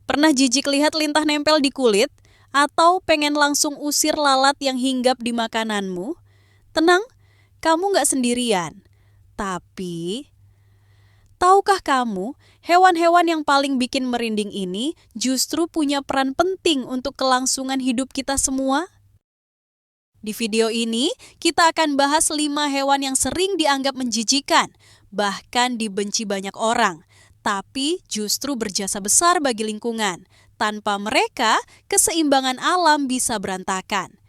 Pernah jijik lihat lintah nempel di kulit? Atau pengen langsung usir lalat yang hinggap di makananmu? Tenang, kamu nggak sendirian. Tapi, tahukah kamu, hewan-hewan yang paling bikin merinding ini justru punya peran penting untuk kelangsungan hidup kita semua? Di video ini, kita akan bahas 5 hewan yang sering dianggap menjijikan, bahkan dibenci banyak orang, tapi justru berjasa besar bagi lingkungan. Tanpa mereka, keseimbangan alam bisa berantakan.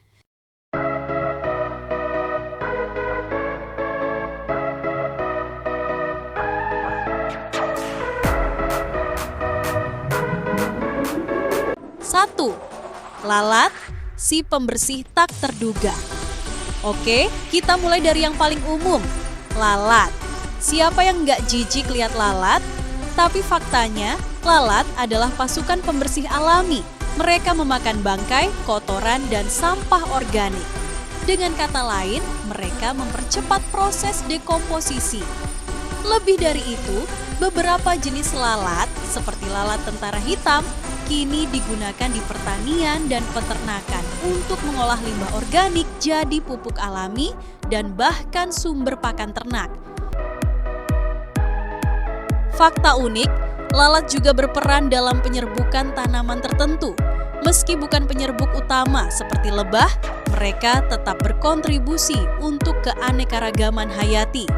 Satu, lalat, si pembersih tak terduga. Oke, kita mulai dari yang paling umum, lalat. Siapa yang nggak jijik lihat lalat? Tapi faktanya, lalat adalah pasukan pembersih alami. Mereka memakan bangkai, kotoran, dan sampah organik. Dengan kata lain, mereka mempercepat proses dekomposisi. Lebih dari itu, beberapa jenis lalat, seperti lalat tentara hitam, kini digunakan di pertanian dan peternakan untuk mengolah limbah organik jadi pupuk alami dan bahkan sumber pakan ternak. Fakta unik, lalat juga berperan dalam penyerbukan tanaman tertentu. Meski bukan penyerbuk utama seperti lebah, mereka tetap berkontribusi untuk keanekaragaman hayati.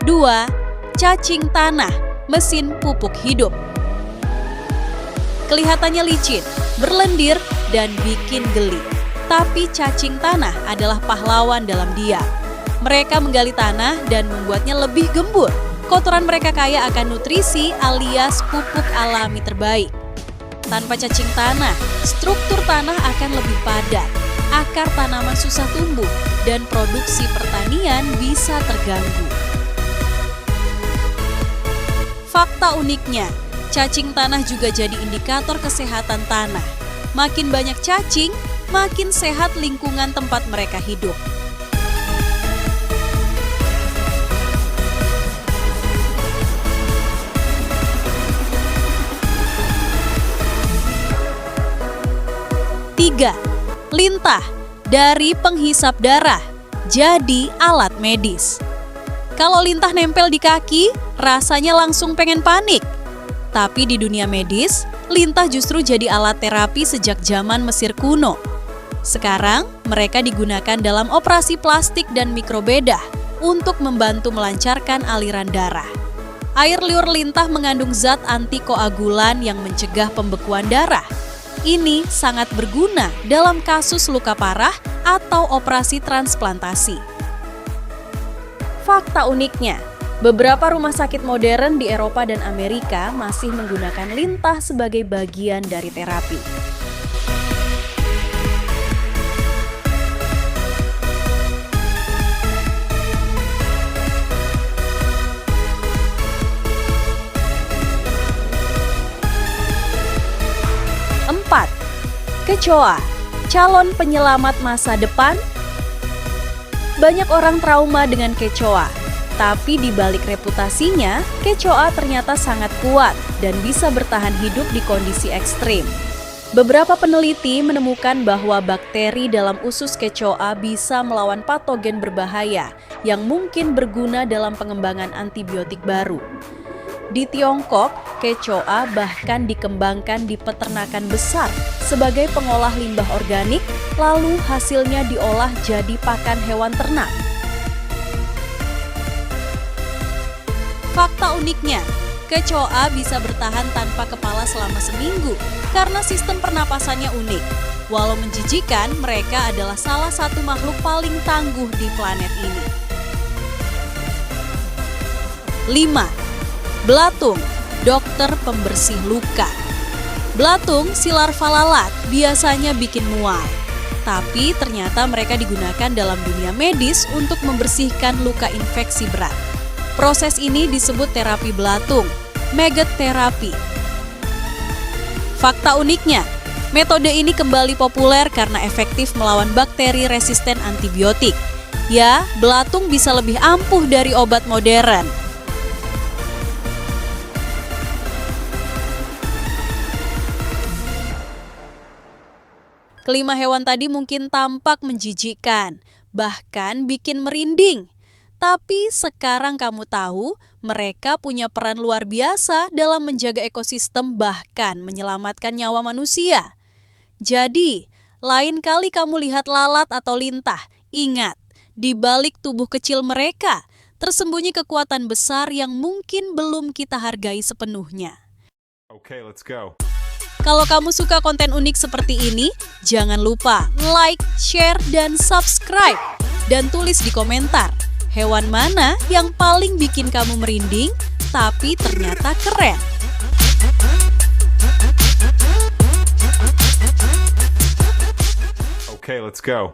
2. Cacing tanah, mesin pupuk hidup. Kelihatannya licin, berlendir, dan bikin geli. Tapi cacing tanah adalah pahlawan dalam diam. Mereka menggali tanah dan membuatnya lebih gembur. Kotoran mereka kaya akan nutrisi alias pupuk alami terbaik. Tanpa cacing tanah, struktur tanah akan lebih padat. Akar tanaman susah tumbuh dan produksi pertanian bisa terganggu. Fakta uniknya, cacing tanah juga jadi indikator kesehatan tanah. Makin banyak cacing, makin sehat lingkungan tempat mereka hidup. 3. Lintah, dari penghisap darah, jadi alat medis. Kalau lintah nempel di kaki, rasanya langsung pengen panik. Tapi di dunia medis, lintah justru jadi alat terapi sejak zaman Mesir kuno. Sekarang, mereka digunakan dalam operasi plastik dan mikrobedah untuk membantu melancarkan aliran darah. Air liur lintah mengandung zat antikoagulan yang mencegah pembekuan darah. Ini sangat berguna dalam kasus luka parah atau operasi transplantasi. Fakta uniknya, beberapa rumah sakit modern di Eropa dan Amerika masih menggunakan lintah sebagai bagian dari terapi. Kecoa, calon penyelamat masa depan. Banyak orang trauma dengan kecoa, tapi di balik reputasinya, kecoa ternyata sangat kuat dan bisa bertahan hidup di kondisi ekstrim. Beberapa peneliti menemukan bahwa bakteri dalam usus kecoa bisa melawan patogen berbahaya yang mungkin berguna dalam pengembangan antibiotik baru. Di Tiongkok, kecoa bahkan dikembangkan di peternakan besar sebagai pengolah limbah organik, lalu hasilnya diolah jadi pakan hewan ternak. Fakta uniknya, kecoa bisa bertahan tanpa kepala selama seminggu karena sistem pernapasannya unik. Walau menjijikan, mereka adalah salah satu makhluk paling tangguh di planet ini. 5. Belatung, dokter pembersih luka. Belatung, si larva lalat, biasanya bikin mual. Tapi ternyata mereka digunakan dalam dunia medis untuk membersihkan luka infeksi berat. Proses ini disebut terapi belatung, maggot therapy. Fakta uniknya, metode ini kembali populer karena efektif melawan bakteri resisten antibiotik. Ya, belatung bisa lebih ampuh dari obat modern. Kelima hewan tadi mungkin tampak menjijikkan, bahkan bikin merinding. Tapi sekarang kamu tahu, mereka punya peran luar biasa dalam menjaga ekosistem bahkan menyelamatkan nyawa manusia. Jadi, lain kali kamu lihat lalat atau lintah, ingat, di balik tubuh kecil mereka, tersembunyi kekuatan besar yang mungkin belum kita hargai sepenuhnya. Okay, let's go. Kalau kamu suka konten unik seperti ini, jangan lupa like, share, dan subscribe. Dan tulis di komentar, hewan mana yang paling bikin kamu merinding, tapi ternyata keren. Okay, let's go.